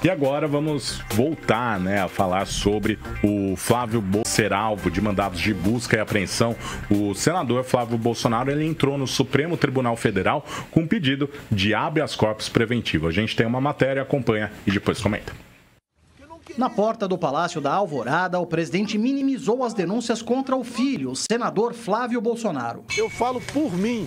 E agora vamos voltar, a falar sobre o Flávio Bolsonaro ser alvo de mandados de busca e apreensão. O senador Flávio Bolsonaro ele entrou no Supremo Tribunal Federal com um pedido de habeas corpus preventivo. A gente tem uma matéria, acompanha e depois comenta. Na porta do Palácio da Alvorada, o presidente minimizou as denúncias contra o filho, o senador Flávio Bolsonaro. Eu falo por mim.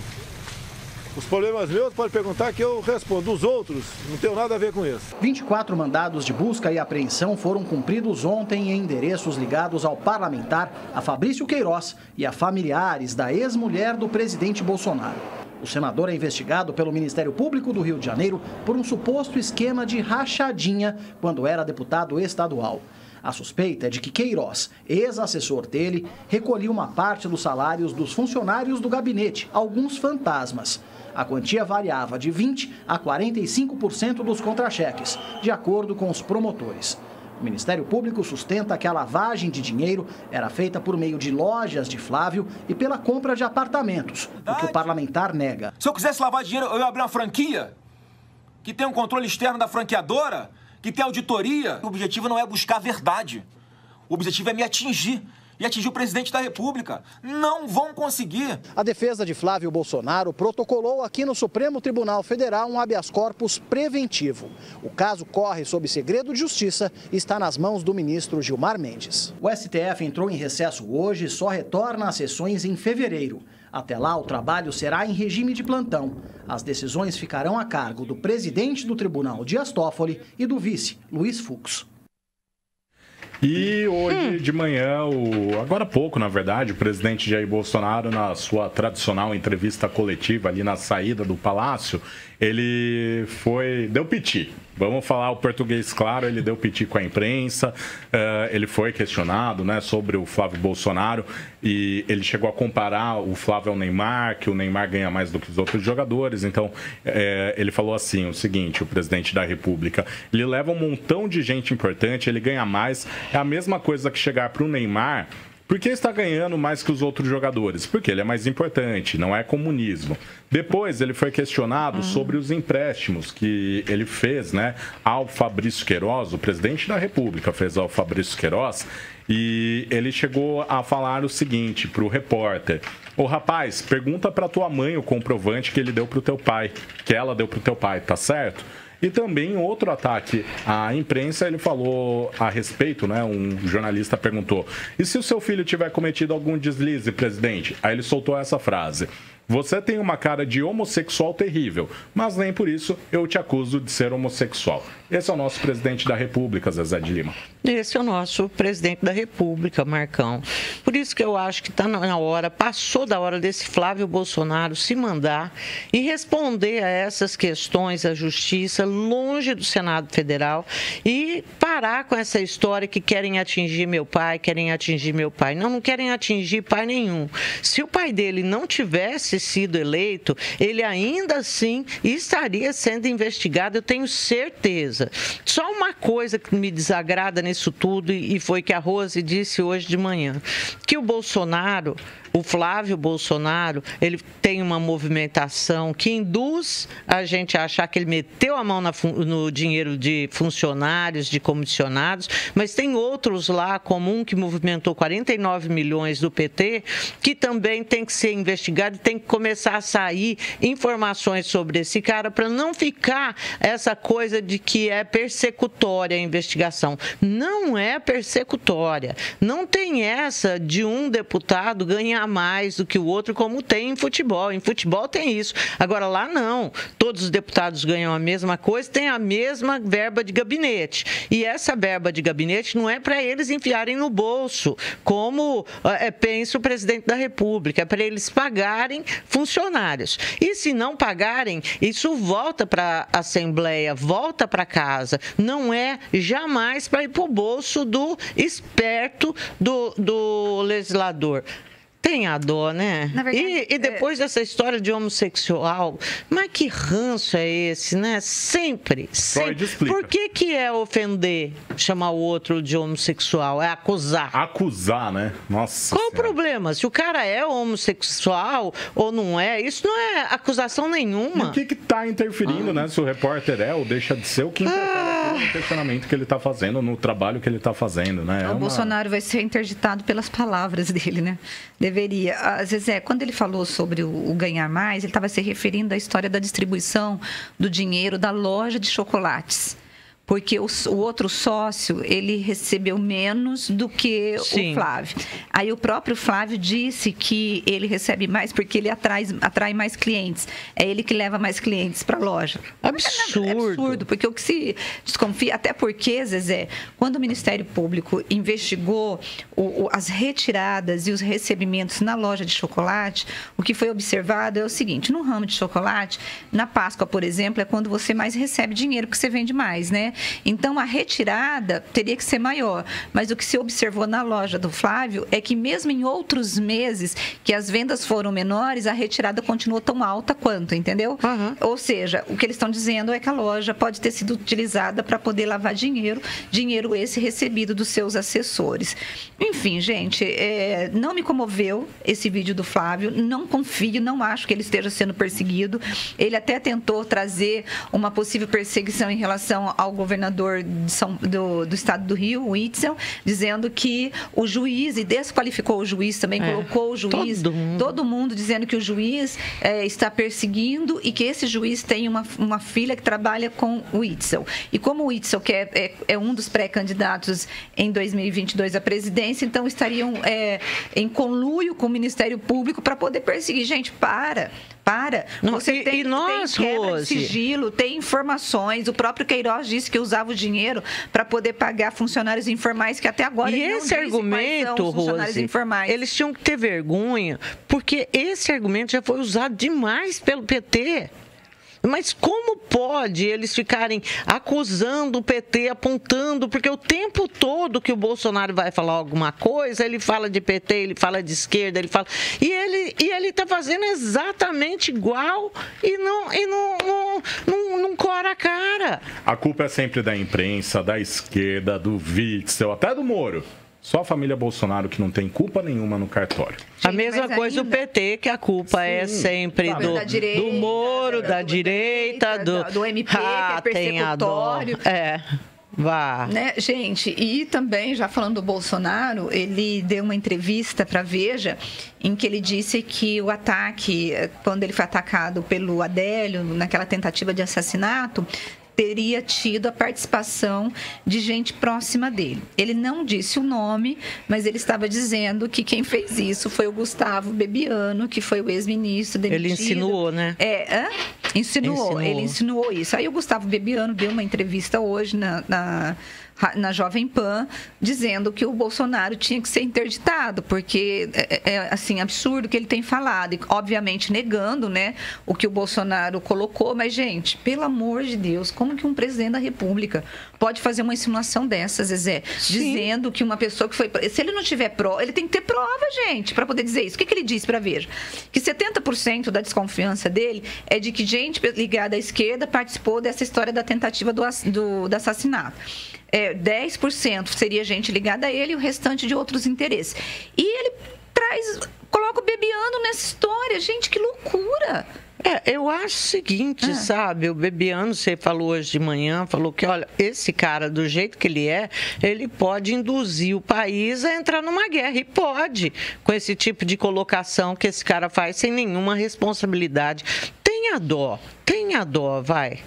Os problemas meus, pode perguntar que eu respondo. Os outros, não tenho nada a ver com isso. 24 mandados de busca e apreensão foram cumpridos ontem em endereços ligados ao parlamentar, a Fabrício Queiroz e a familiares da ex-mulher do presidente Bolsonaro. O senador é investigado pelo Ministério Público do Rio de Janeiro por um suposto esquema de rachadinha quando era deputado estadual. A suspeita é de que Queiroz, ex-assessor dele, recolhia uma parte dos salários dos funcionários do gabinete, alguns fantasmas. A quantia variava de 20% a 45% dos contra-cheques, de acordo com os promotores. O Ministério Público sustenta que a lavagem de dinheiro era feita por meio de lojas de Flávio e pela compra de apartamentos, o que o parlamentar nega. Se eu quisesse lavar dinheiro, eu ia abrir uma franquia que tem um controle externo da franqueadora, que tem auditoria. O objetivo não é buscar a verdade. O objetivo é me atingir. E atingir o presidente da República. Não vão conseguir. A defesa de Flávio Bolsonaro protocolou aqui no Supremo Tribunal Federal um habeas corpus preventivo. O caso corre sob segredo de justiça e está nas mãos do ministro Gilmar Mendes. O STF entrou em recesso hoje e só retorna às sessões em fevereiro. Até lá, o trabalho será em regime de plantão. As decisões ficarão a cargo do presidente do tribunal, Dias Toffoli, e do vice, Luiz Fux. E hoje de manhã, agora há pouco, na verdade, o presidente Jair Bolsonaro, na sua tradicional entrevista coletiva ali na saída do Palácio, ele deu piti. Vamos falar o português claro, ele deu piti com a imprensa, ele foi questionado sobre o Flávio Bolsonaro e ele chegou a comparar o Flávio ao Neymar, que o Neymar ganha mais do que os outros jogadores. Então, ele falou assim, o seguinte, o presidente da República, ele leva um montão de gente importante, ele ganha mais, é a mesma coisa que chegar para o Neymar. Por que está ganhando mais que os outros jogadores? Porque ele é mais importante, não é comunismo. Depois ele foi questionado sobre os empréstimos que ele fez ao Fabrício Queiroz, o presidente da República fez ao Fabrício Queiroz, e ele chegou a falar o seguinte para o repórter: ô rapaz, pergunta para tua mãe o comprovante que ele deu para o teu pai, que ela deu para o teu pai, tá certo? E também outro ataque à imprensa, ele falou a respeito, um jornalista perguntou: e se o seu filho tiver cometido algum deslize, presidente? Aí ele soltou essa frase: você tem uma cara de homossexual terrível, mas nem por isso eu te acuso de ser homossexual. Esse é o nosso presidente da República, Zezé de Lima. Esse é o nosso presidente da República, Marcão. Por isso que eu acho que está na hora, passou da hora desse Flávio Bolsonaro se mandar e responder a essas questões à Justiça, longe do Senado Federal, e parar com essa história que querem atingir meu pai, querem atingir meu pai. Não querem atingir pai nenhum. Se o pai dele não tivesse sido eleito, ele ainda assim estaria sendo investigado, eu tenho certeza. Só uma coisa que me desagrada nisso tudo, e foi que a Rose disse hoje de manhã, que o Bolsonaro, o Flávio Bolsonaro, ele tem uma movimentação que induz a gente a achar que ele meteu a mão no dinheiro de funcionários, de comissionados, mas tem outros lá, como um que movimentou 49 milhões do PT, que também tem que ser investigado e tem que começar a sair informações sobre esse cara para não ficar essa coisa de que é persecutória a investigação. Não é persecutória. Não tem essa de um deputado ganhar mais do que o outro, como tem em futebol. Em futebol tem isso. Agora, lá não. Todos os deputados ganham a mesma coisa, tem a mesma verba de gabinete. E essa verba de gabinete não é para eles enfiarem no bolso, como pensa o presidente da República. É para eles pagarem funcionários. E se não pagarem, isso volta para a Assembleia, volta para casa. Não é jamais para ir para o bolso do esperto do legislador. Tem a dó, né? Na verdade, e depois dessa história de homossexual, mas que ranço é esse, né? Sempre. Por que é ofender, chamar o outro de homossexual? É acusar. Acusar, né? Nossa. Qual o problema? Se o cara é homossexual ou não é, isso não é acusação nenhuma. E o que está interferindo, né? Se o repórter é ou deixa de ser, o que interfere no questionamento que ele está fazendo, no trabalho que ele está fazendo, né? O Bolsonaro vai ser interditado pelas palavras dele, né? Deveria. Às vezes, quando ele falou sobre o ganhar mais, ele estava se referindo à história da distribuição do dinheiro da loja de chocolates. Porque o outro sócio, ele recebeu menos do que o Flávio. Aí o próprio Flávio disse que ele recebe mais porque ele atrai mais clientes. É ele que leva mais clientes para a loja. Absurdo. É absurdo, porque o que se desconfia, até porque, Zezé, quando o Ministério Público investigou as retiradas e os recebimentos na loja de chocolate, o que foi observado é o seguinte: no ramo de chocolate, na Páscoa, por exemplo, é quando você mais recebe dinheiro, porque você vende mais, né? Então, a retirada teria que ser maior. Mas o que se observou na loja do Flávio é que mesmo em outros meses que as vendas foram menores, a retirada continuou tão alta quanto, entendeu? Ou seja, o que eles estão dizendo é que a loja pode ter sido utilizada para poder lavar dinheiro esse recebido dos seus assessores. Enfim, gente, não me comoveu esse vídeo do Flávio, não confio, não acho que ele esteja sendo perseguido. Ele até tentou trazer uma possível perseguição em relação ao governador do estado do Rio, o Witzel, dizendo que o juiz, e desqualificou o juiz também, colocou o juiz, todo mundo dizendo que o juiz está perseguindo e que esse juiz tem uma filha que trabalha com o Witzel. E como o Witzel, que é um dos pré-candidatos em 2022 à presidência, então estariam em conluio com o Ministério Público para poder perseguir. Gente, para. Você tem quebra de sigilo, tem informações. O próprio Queiroz disse que usava o dinheiro para poder pagar funcionários informais, que até agora ele não disse quais são os funcionários informais. Eles tinham que ter vergonha, porque esse argumento já foi usado demais pelo PT. Mas como pode eles ficarem acusando o PT, apontando, porque o tempo todo que o Bolsonaro vai falar alguma coisa, ele fala de PT, ele fala de esquerda, ele fala... E ele está fazendo exatamente igual e não cora a cara. A culpa é sempre da imprensa, da esquerda, do Witzel, até do Moro. Só a família Bolsonaro que não tem culpa nenhuma no cartório. A mesma coisa do PT, que a culpa é sempre do Moro, da direita, do MP, que é persecutório. Vá. Né, gente, e também, já falando do Bolsonaro, ele deu uma entrevista para Veja, em que ele disse que o ataque, quando ele foi atacado pelo Adélio, naquela tentativa de assassinato, teria tido a participação de gente próxima dele. Ele não disse o nome, mas ele estava dizendo que quem fez isso foi o Gustavo Bebiano, que foi o ex-ministro demitido. Ele insinuou, né? Insinuou. Ele insinuou isso. Aí o Gustavo Bebiano deu uma entrevista hoje na Jovem Pan, dizendo que o Bolsonaro tinha que ser interditado, porque é assim, absurdo o que ele tem falado, e obviamente negando, né, o que o Bolsonaro colocou. Mas, gente, pelo amor de Deus, como que um presidente da República pode fazer uma insinuação dessas, Zezé? Dizendo que uma pessoa que foi... Se ele não tiver prova, ele tem que ter prova, gente, para poder dizer isso. O que ele disse para Veja? Que 70% da desconfiança dele é de que gente ligada à esquerda participou dessa história da tentativa do assassinato. 10% seria gente ligada a ele e o restante de outros interesses. E ele coloca o Bebiano nessa história. Gente, que loucura! Eu acho o seguinte, sabe? O Bebiano, você falou hoje de manhã, falou que, olha, esse cara, do jeito que ele pode induzir o país a entrar numa guerra. E pode, com esse tipo de colocação que esse cara faz sem nenhuma responsabilidade. Tenha dó, vai.